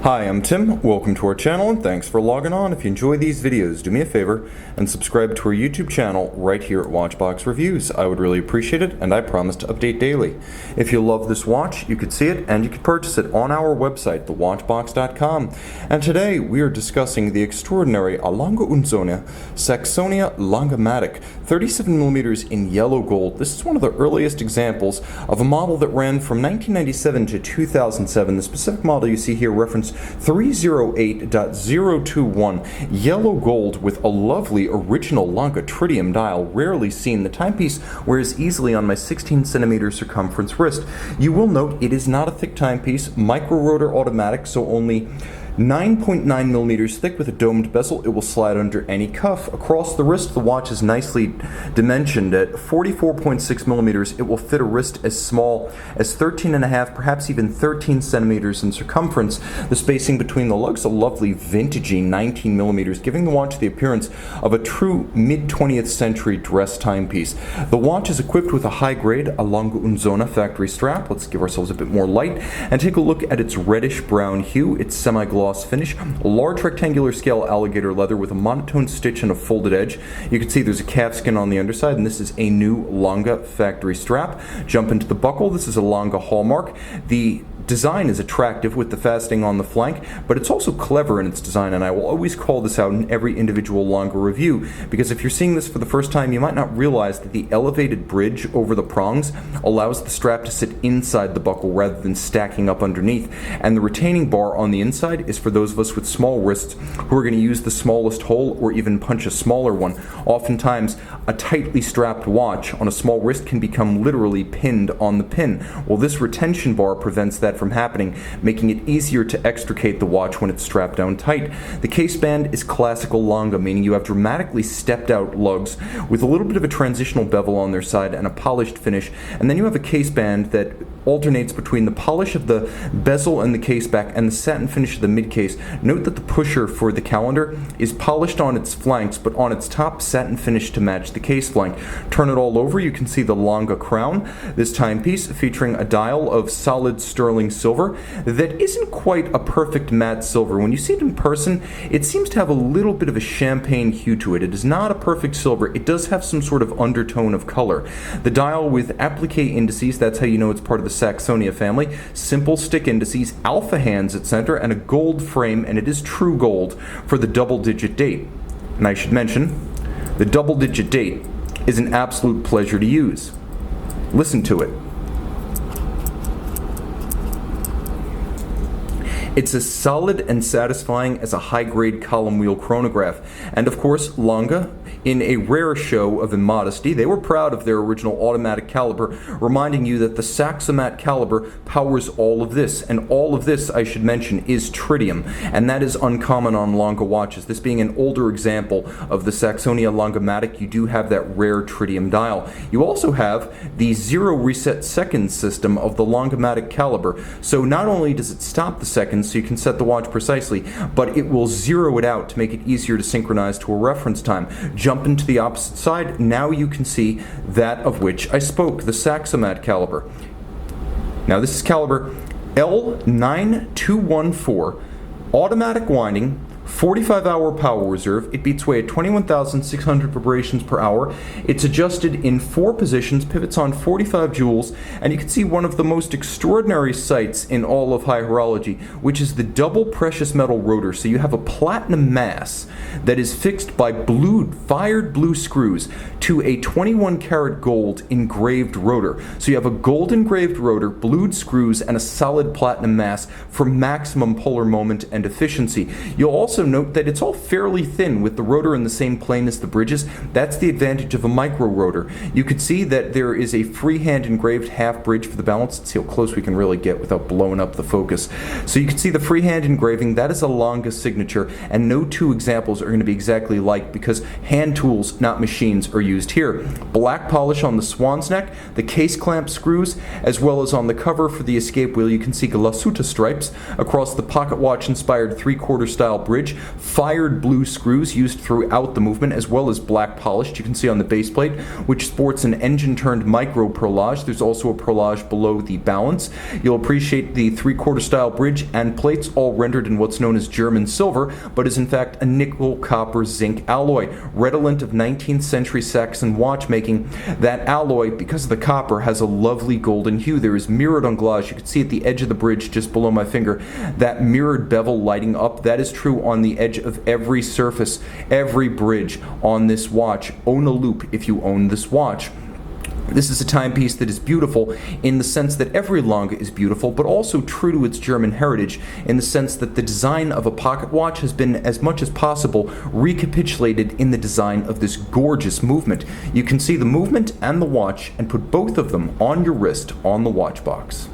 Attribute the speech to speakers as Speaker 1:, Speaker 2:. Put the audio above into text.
Speaker 1: Hi, I'm Tim. Welcome to our channel and thanks for logging on. If you enjoy these videos, do me a favor and subscribe to our YouTube channel right here at Watchbox Reviews. I would really appreciate it and I promise to update daily. If you love this watch, you could see it and you could purchase it on our website, thewatchbox.com. And today we are discussing the extraordinary A Lange Sohne Saxonia Langematik, 37mm in yellow gold. This is one of the earliest examples of a model that ran from 1997 to 2007. The specific model you see here referenced 308.021, yellow gold with a lovely original Lange tritium dial, rarely seen. The timepiece wears easily on my 16cm circumference wrist. You will note it is not a thick timepiece, micro rotor automatic, so only 9.9mm thick with a domed bezel. It will slide under any cuff. Across the wrist, the watch is nicely dimensioned at 44.6mm. It will fit a wrist as small as 13.5, perhaps even 13 centimeters in circumference. The spacing between the lugs, a lovely vintagey 19mm, giving the watch the appearance of a true mid-20th century dress timepiece. The watch is equipped with a high-grade A Lange Sohne factory strap. Let's give ourselves a bit more light and take a look at its reddish-brown hue. It's semi-gloss finish, large rectangular scale alligator leather with a monotone stitch and a folded edge. You can see there's a calfskin on the underside, and this is a new Lange factory strap. Jump into the buckle. This is a Lange hallmark. The design is attractive with the fastening on the flank, but it's also clever in its design, and I will always call this out in every individual Lange review, because if you're seeing this for the first time, you might not realize that the elevated bridge over the prongs allows the strap to sit inside the buckle rather than stacking up underneath, and the retaining bar on the inside is for those of us with small wrists who are going to use the smallest hole or even punch a smaller one. Oftentimes, a tightly strapped watch on a small wrist can become literally pinned on the pin. Well, this retention bar prevents that from happening, making it easier to extricate the watch when it's strapped down tight. The case band is classical Lange, meaning you have dramatically stepped out lugs with a little bit of a transitional bevel on their side and a polished finish, and then you have a case band that alternates between the polish of the bezel and the case back and the satin finish of the mid case. Note that the pusher for the calendar is polished on its flanks, but on its top, satin finish to match the case flank. Turn it all over, you can see the Lange crown, this timepiece featuring a dial of solid sterling silver that isn't quite a perfect matte silver. When you see it in person, it seems to have a little bit of a champagne hue to it. It is not a perfect silver. It does have some sort of undertone of color. The dial with applique indices, that's how you know it's part of the Saxonia family. Simple stick indices, alpha hands at center, and a gold frame, and it is true gold for the double-digit date. And I should mention, the double-digit date is an absolute pleasure to use. Listen to it. It's as solid and satisfying as a high-grade column wheel chronograph. And of course, Lange, in a rare show of immodesty, they were proud of their original automatic caliber, reminding you that the Saxomat caliber powers all of this. And all of this, I should mention, is tritium. And that is uncommon on Lange watches. This being an older example of the Saxonia Langematik, you do have that rare tritium dial. You also have the zero reset seconds system of the Langematik caliber. So not only does it stop the seconds, so you can set the watch precisely, but it will zero it out to make it easier to synchronize to a reference time. Jump into the opposite side, now you can see that of which I spoke, the Saxomat caliber. Now this is caliber L9214, automatic winding, 45-hour power reserve. It beats away at 21,600 vibrations per hour. It's adjusted in 4 positions, pivots on 45 joules, and you can see one of the most extraordinary sights in all of high horology, which is the double precious metal rotor. So you have a platinum mass that is fixed by fired blue screws to a 21 karat gold engraved rotor. So you have a gold engraved rotor, blued screws, and a solid platinum mass for maximum polar moment and efficiency. You'll also note that it's all fairly thin with the rotor in the same plane as the bridges. That's the advantage of a micro rotor. You can see that there is a freehand engraved half bridge for the balance. Let's see how close we can really get without blowing up the focus. So you can see the freehand engraving. That is a Lange signature, and no two examples are going to be exactly alike because hand tools, not machines, are used here. Black polish on the swan's neck, the case clamp screws, as well as on the cover for the escape wheel you can see glasuta stripes across the pocket watch inspired 3/4 style bridge. bridge, fired blue screws used throughout the movement, as well as black polished. You can see on the base plate, which sports an engine-turned micro perlage. There's also a perlage below the balance. You'll appreciate the three-quarter style bridge and plates, all rendered in what's known as German silver, but is in fact a nickel copper zinc alloy, redolent of 19th century Saxon watchmaking. That alloy, because of the copper, has a lovely golden hue. There is mirrored englage. You can see at the edge of the bridge just below my finger that mirrored bevel lighting up. That is true on the edge of every surface, every bridge on this watch. Own a loop if you own this watch. This is a timepiece that is beautiful in the sense that every Lange is beautiful, but also true to its German heritage in the sense that the design of a pocket watch has been, as much as possible, recapitulated in the design of this gorgeous movement. You can see the movement and the watch and put both of them on your wrist on the watch box.